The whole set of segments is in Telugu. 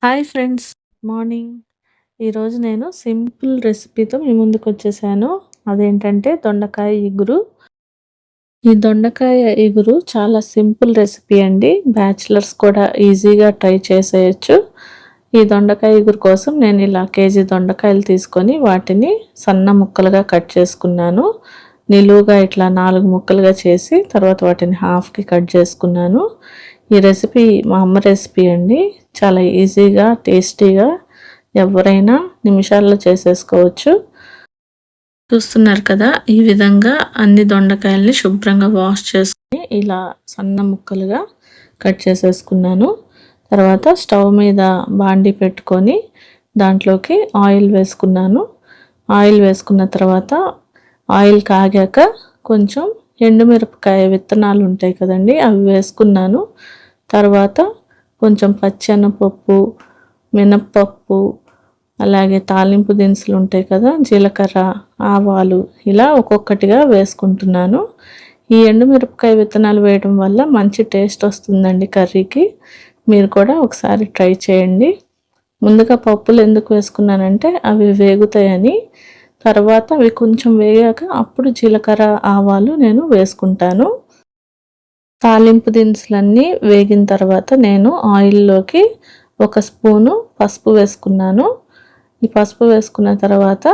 Hi friends, morning. ఈరోజు నేను సింపుల్ రెసిపీతో మీ ముందుకొచ్చేసాను. అదేంటంటే దొండకాయ ఇగురు. ఈ దొండకాయ ఇగురు చాలా సింపుల్ రెసిపీ అండి. బ్యాచిలర్స్ కూడా ఈజీగా ట్రై చేసేయచ్చు. ఈ దొండకాయ ఇగురు కోసం నేను ఇలా కేజీ దొండకాయలు తీసుకొని వాటిని సన్న ముక్కలుగా కట్ చేసుకున్నాను. నిలువుగా ఇట్లా 4 ముక్కలుగా చేసి తర్వాత వాటిని హాఫ్కి కట్ చేసుకున్నాను. ఈ రెసిపీ మా అమ్మ రెసిపీ అండి. చాలా ఈజీగా టేస్టీగా ఎవరైనా నిమిషాల్లో చేసేసుకోవచ్చు. చూస్తున్నారు కదా, ఈ విధంగా అన్ని దొండకాయల్ని శుభ్రంగా వాష్ చేసుకుని ఇలా సన్న ముక్కలుగా కట్ చేసేసుకున్నాను. తర్వాత స్టవ్ మీద బాండీ పెట్టుకొని దాంట్లోకి ఆయిల్ వేసుకున్నాను. ఆయిల్ వేసుకున్న తర్వాత ఆయిల్ కాగాక కొంచెం ఎండుమిరపకాయ విత్తనాలు ఉంటాయి కదండి, అవి వేసుకున్నాను. తర్వాత కొంచెం పచ్చెనపప్పు, మినప్పప్పు, అలాగే తాలింపు దినుసులు ఉంటాయి కదా, జీలకర్ర, ఆవాలు, ఇలా ఒక్కొక్కటిగా వేసుకుంటున్నాను. ఈ ఎండుమిరపకాయ విత్తనాలు వేయడం వల్ల మంచి టేస్ట్ వస్తుందండి కర్రీకి. మీరు కూడా ఒకసారి ట్రై చేయండి. ముందుగా పప్పులు ఎందుకు వేసుకున్నానంటే అవి వేగుతాయని. తర్వాత అవి కొంచెం వేగాక అప్పుడు జీలకర్ర, ఆవాలు నేను వేసుకుంటాను. తాలింపు దినుసులన్నీ వేగిన తర్వాత నేను ఆయిల్లోకి 1 స్పూను పసుపు వేసుకున్నాను. ఈ పసుపు వేసుకున్న తర్వాత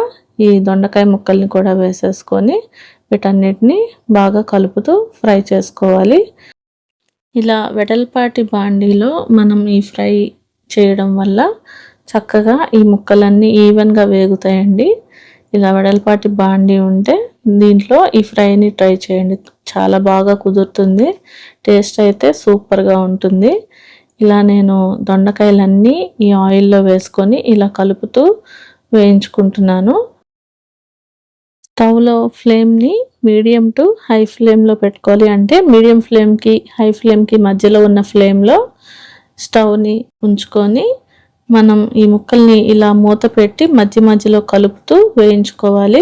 ఈ దొండకాయ ముక్కల్ని కూడా వేసేసుకొని వీటన్నిటిని బాగా కలుపుతూ ఫ్రై చేసుకోవాలి. ఇలా వెడల్పాటి బాండీలో మనం ఈ ఫ్రై చేయడం వల్ల చక్కగా ఈ ముక్కలన్నీ ఈవెన్గా వేగుతాయండి. ఇలా వెడల్పాటి బాండీ ఉంటే దీంట్లో ఈ ఫ్రైని ట్రై చేయండి, చాలా బాగా కుదురుతుంది. టేస్ట్ అయితే సూపర్గా ఉంటుంది. ఇలా నేను దొండకాయలన్నీ ఈ ఆయిల్లో వేసుకొని ఇలా కలుపుతూ వేయించుకుంటున్నాను. స్టవ్లో ఫ్లేమ్ని మీడియం టు హై ఫ్లేమ్లో పెట్టుకోవాలి. అంటే మీడియం ఫ్లేమ్కి హై ఫ్లేమ్కి మధ్యలో ఉన్న ఫ్లేమ్లో స్టవ్ని ఉంచుకొని మనం ఈ ముక్కల్ని ఇలా మూత పెట్టి మధ్య మధ్యలో కలుపుతూ వేయించుకోవాలి.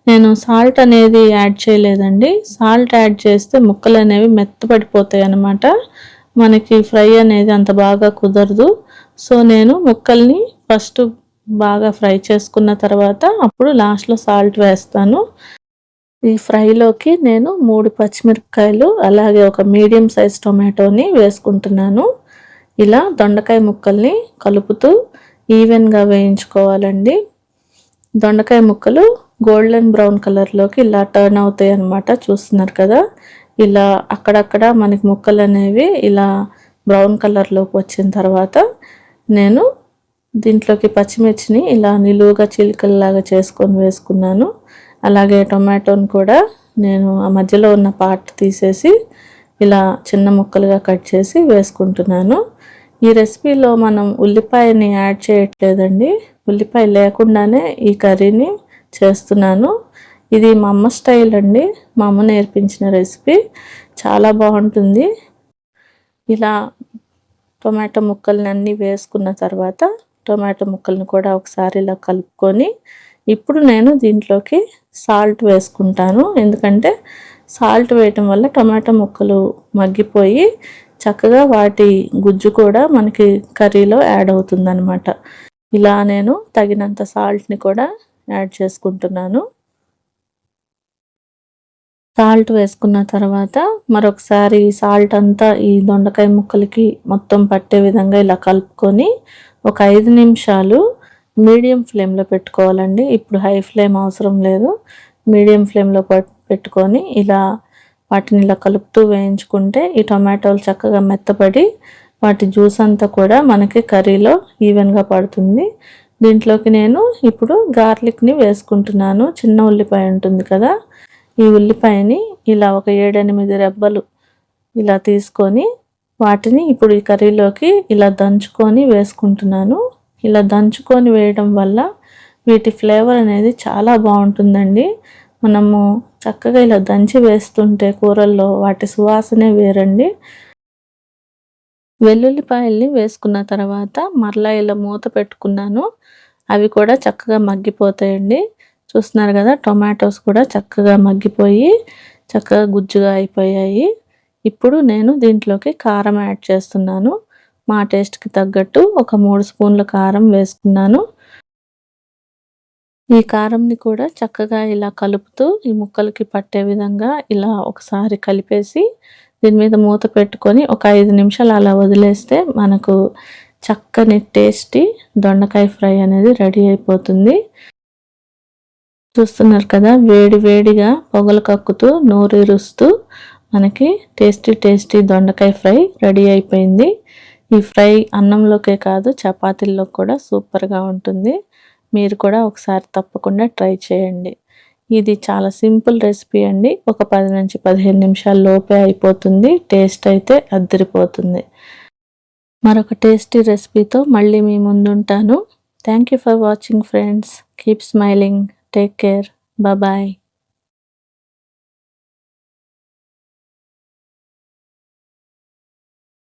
నేను సాల్ట్ అనేది యాడ్ చేయలేదండి. సాల్ట్ యాడ్ చేస్తే ముక్కలు అనేవి మెత్తపడిపోతాయి అన్నమాట. మనకి ఫ్రై అనేది అంత బాగా కుదరదు. సో నేను ముక్కల్ని ఫస్ట్ బాగా ఫ్రై చేసుకున్న తర్వాత అప్పుడు లాస్ట్లో సాల్ట్ వేస్తాను. ఈ ఫ్రైలోకి నేను 3 పచ్చిమిరపకాయలు అలాగే ఒక మీడియం సైజ్ టొమాటోని వేసుకుంటున్నాను. ఇలా దొండకాయ ముక్కల్ని కలుపుతూ ఈవెన్గా వేయించుకోవాలండి. దొండకాయ ముక్కలు గోల్డెన్ బ్రౌన్ కలర్లోకి ఇలా టర్న్ అవుతాయి అన్నమాట. చూస్తున్నారు కదా, ఇలా అక్కడక్కడ మనకి ముక్కలు అనేవి ఇలా బ్రౌన్ కలర్లోకి వచ్చిన తర్వాత నేను దీంట్లోకి పచ్చిమిర్చిని ఇలా నిలువుగా చిలుకల్లాగా చేసుకొని వేసుకున్నాను. అలాగే టొమాటోని కూడా నేను ఆ మధ్యలో ఉన్న పార్ట్ తీసేసి ఇలా చిన్న ముక్కలుగా కట్ చేసి వేసుకుంటున్నాను. ఈ రెసిపీలో మనం ఉల్లిపాయని యాడ్ చేయట్లేదండి. ఉల్లిపాయ లేకుండానే ఈ కర్రీని చేస్తున్నాను. ఇది మా అమ్మ స్టైల్ అండి, మా అమ్మ నేర్పించిన రెసిపీ. చాలా బాగుంటుంది. ఇలా టొమాటో ముక్కల్ని అన్నీ వేసుకున్న తర్వాత టొమాటో ముక్కల్ని కూడా ఒకసారి ఇలా కలుపుకొని ఇప్పుడు నేను దీంట్లోకి సాల్ట్ వేసుకుంటాను. ఎందుకంటే సాల్ట్ వేయటం వల్ల టొమాటో ముక్కలు మగ్గిపోయి చక్కగా వాటి గుజ్జు కూడా మనకి కర్రీలో యాడ్ అవుతుందన్నమాట. ఇలా నేను తగినంత సాల్ట్ని కూడా యాడ్ చేసుకుంటున్నాను. సాల్ట్ వేసుకున్న తర్వాత మరొకసారి సాల్ట్ అంతా ఈ దొండకాయ ముక్కలకి మొత్తం పట్టే విధంగా ఇలా కలుపుకొని ఒక 5 నిమిషాలు మీడియం ఫ్లేమ్లో పెట్టుకోవాలండి. ఇప్పుడు హై ఫ్లేమ్ అవసరం లేదు. మీడియం ఫ్లేమ్లో పెట్టుకొని ఇలా వాటిని ఇలా కలుపుతూ వేయించుకుంటే ఈ టొమాటోలు చక్కగా మెత్తపడి వాటి జ్యూస్ అంతా కూడా మనకి కర్రీలో ఈవెన్గా పడుతుంది. దీంట్లోకి నేను ఇప్పుడు గార్లిక్ని వేసుకుంటున్నాను. చిన్న ఉల్లిపాయ ఉంటుంది కదా, ఈ ఉల్లిపాయని ఇలా ఒక 7-8 రెబ్బలు ఇలా తీసుకొని వాటిని ఇప్పుడు ఈ కర్రీలోకి ఇలా దంచుకొని వేసుకుంటున్నాను. ఇలా దంచుకొని వేయడం వల్ల వీటి ఫ్లేవర్ అనేది చాలా బాగుంటుందండి. మనము చక్కగా ఇలా దంచి వేస్తుంటే కూరల్లో వాటి సువాసనే వేరండి. వెల్లుల్లిపాయల్ని వేసుకున్న తర్వాత మరలా ఇలా మూత పెట్టుకున్నాను. అవి కూడా చక్కగా మగ్గిపోతాయండి. చూస్తున్నారు కదా, టొమాటోస్ కూడా చక్కగా మగ్గిపోయి చక్కగా గుజ్జుగా అయిపోయాయి. ఇప్పుడు నేను దీంట్లోకి కారం యాడ్ చేస్తున్నాను. మా టేస్ట్‌కి తగ్గట్టు ఒక 3 స్పూన్ల కారం వేసుకున్నాను. ఈ కారంని కూడా చక్కగా ఇలా కలుపుతూ ఈ ముక్కలకి పట్టే విధంగా ఇలా ఒకసారి కలిపేసి దీని మీద మూత పెట్టుకొని ఒక 5 నిమిషాలు అలా వదిలేస్తే మనకు చక్కని టేస్టీ దొండకాయ ఫ్రై అనేది రెడీ అయిపోతుంది. చూస్తున్నారు కదా, వేడి వేడిగా పొగలు కక్కుతూ నోరూరుస్తూ మనకి టేస్టీ దొండకాయ ఫ్రై రెడీ అయిపోయింది. ఈ ఫ్రై అన్నంలోకే కాదు చపాతీల్లో కూడా సూపర్‌గా ఉంటుంది. మీరు కూడా ఒకసారి తప్పకుండా ట్రై చేయండి. ఇది చాలా సింపుల్ రెసిపీ అండి. ఒక 10-15 నిమిషాల లోపే అయిపోతుంది. టేస్ట్ అయితే అద్దిరిపోతుంది. మరొక టేస్టీ రెసిపీతో మళ్ళీ మీ ముందుంటాను. Thank you for watching friends. Keep smiling. Take care. Bye.